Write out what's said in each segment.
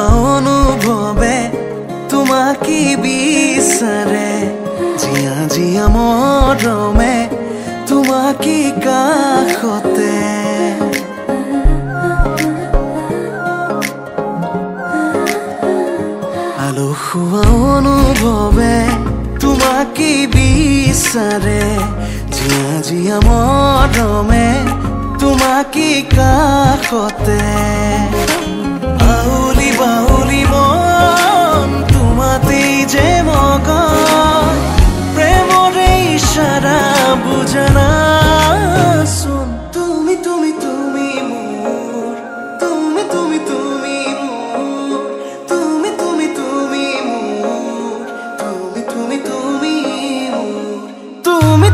অনুভৱে তোমাকে বিচাৰে জিয়া জিয়া মৰমে তোমাকে কাষতে আলসুৱা অনুভৱে তোমাকে বিচাৰে জিয়া জিয়া মৰমে তোমাকে কাষতে বাউলি বাউলি মন তোমাতে যে মগন প্ৰেমৰে ইশাৰা বুজনা শুন তুমি তুমি তুমি মোৰ তুমি তুমি তুমি মোৰ তুমি তুমি তুমি মোৰ তুমি তুমি তুমি মোৰ তুমি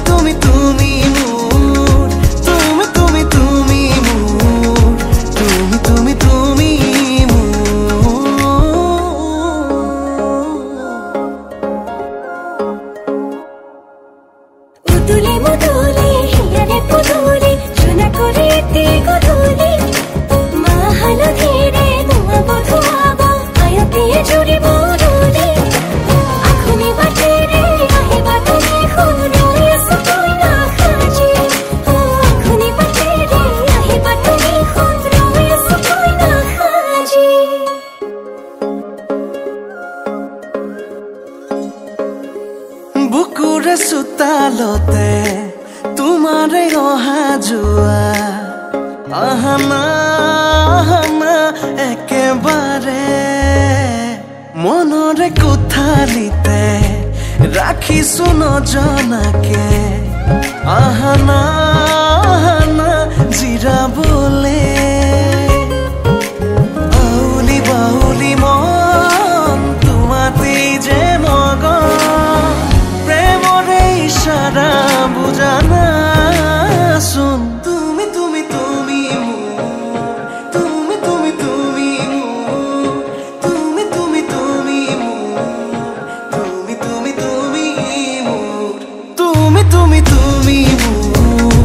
তুমি তুমি মোৰ তুমি তুমি তুমি বুকুৰে সুতালতে তোমাৰে অহা যোৱা আহানা একেবাৰে মনৰে কোঠালিতে ৰাখিছো নজনাকে আহানা জিৰাবলে বাউলি বাউলি মন তোমাতে যে মগন প্ৰেমৰে ইশাৰা বুজনা শুন তুমি তুমি তুমি মোৰ তুমি তুমি তুমি মোৰ তুমি তুমি তুমি মোৰ তুমি তুমি তুমি মোৰ তুমি তুমি তুমি মোৰ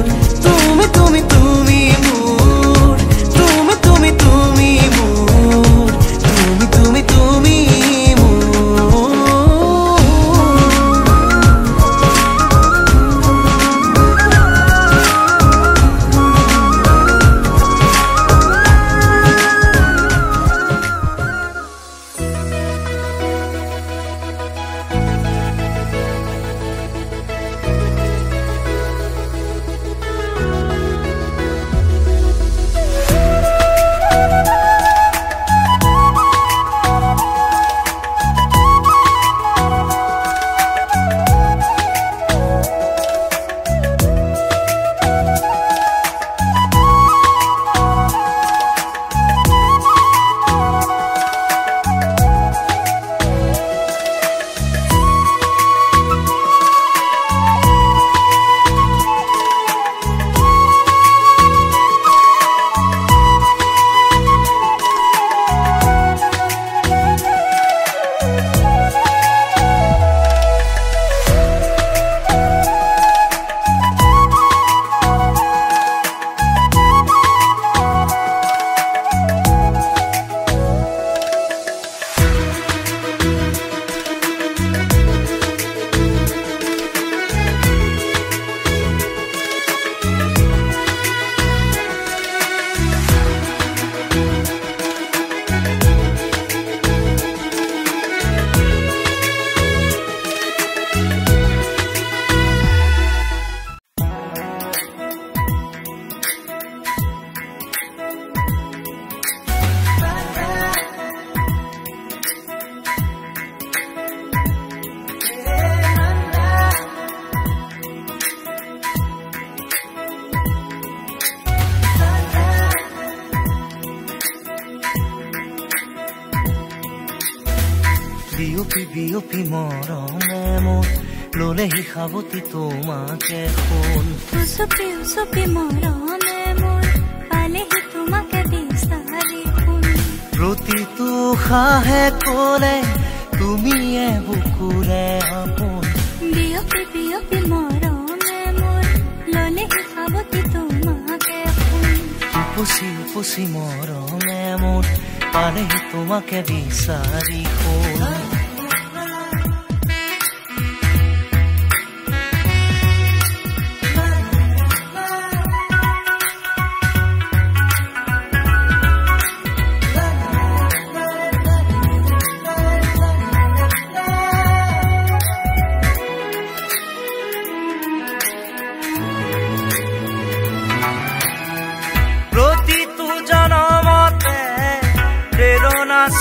তুমি তুমি তুমি মোৰ তুমি তুমি তুমি মোৰ তুমি তুমি তুমি বিয়পি বিয়পি মৰমে মোৰ ললেহি সাৱতি তোমাকে সোণ উচপি উচপি মৰমে মোৰ পালেহি তোমাকে বিচাৰি সোণ প্ৰতিটো উশাহে ক'লে তুমিয়ে বুকুৰে আপোন বিয়পি বিয়পি মৰমে মোৰ ললেহি সাৱতি তোমাকে সোণ উপচি উপচি মৰমে মোৰ পালেহি তোমাকে বিচাৰি সোণ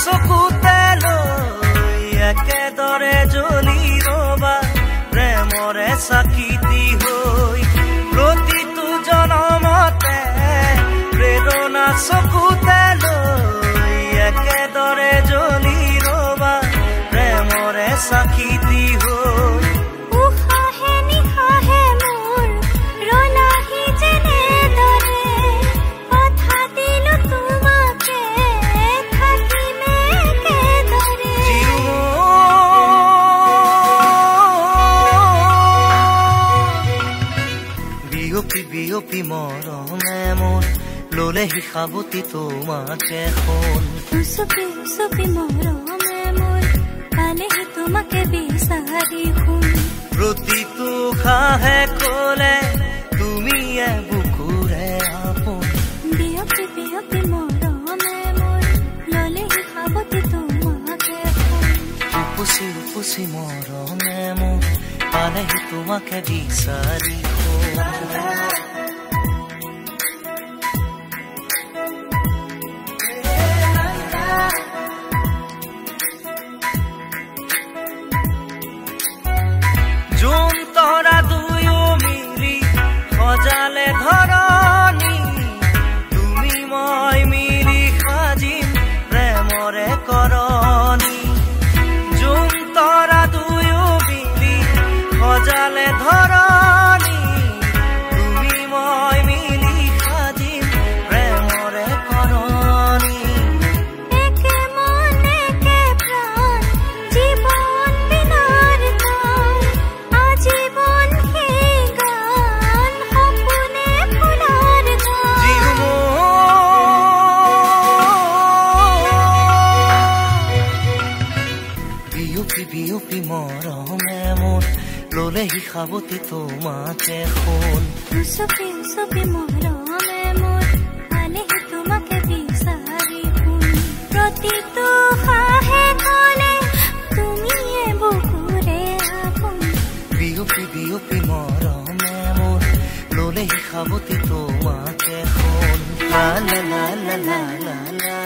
চকুতে লৈ একেদৰে জ্বলি ৰবা প্ৰেমৰে চাকিতি হৈ প্ৰতিটো জনমতে প্ৰেৰণা চকুতে লৈ একেদৰে জ্বলি ৰবা প্ৰেমৰে চাকিতি হৈ উশাহে নিশাহে মোৰ ৰলাহি যেনে দৰে কথা দিলো তোমাকে বিয়পি বিয়পি মৰমে মোৰ ললেহি সাৱতি তোমাকে সোণ উচপি উচপি মৰমে মোৰ পালেহি তোমাকে বিচাৰি সোণ প্ৰতিটো উশাহে ক'লে তুমিয়ে বুকুৰে আপোন বিয়পি বিয়পি মৰমে মোৰ ললেহি সাৱতি তোমাকে সোণ উপচি উপচি মৰমে মোৰ পালেহি তোমাকে বিচাৰি সোণ জোন তৰা দুয়ো মিলি সজালে ধৰণী তুমি মই মিলি সাজিম প্ৰেমৰে কৰণী জোন তৰা দুয়ো মিলি সজালে ধৰণী তুমি মই মিলি সাজিম প্ৰেমৰে কৰণী একে মন একে প্ৰাণ জীৱন বিনাৰ গান আজীৱন সেই গান সপোনে ফুলৰ গান বিয়পি বিয়পি মৰমে মোৰ ললেহি সাৱতি তোমাকে সোণ উচপি উচপি মৰমে মোৰ পালেহি তোমাকে বিচাৰি সোণ প্ৰতিটো উশাহে ক'লে তুমিয়ে বুকুৰে আপোন বিয়পি বিয়পি মৰমে মোৰ ললেহি সাৱতি তোমাকে সোণ লা লা লা লা লা লা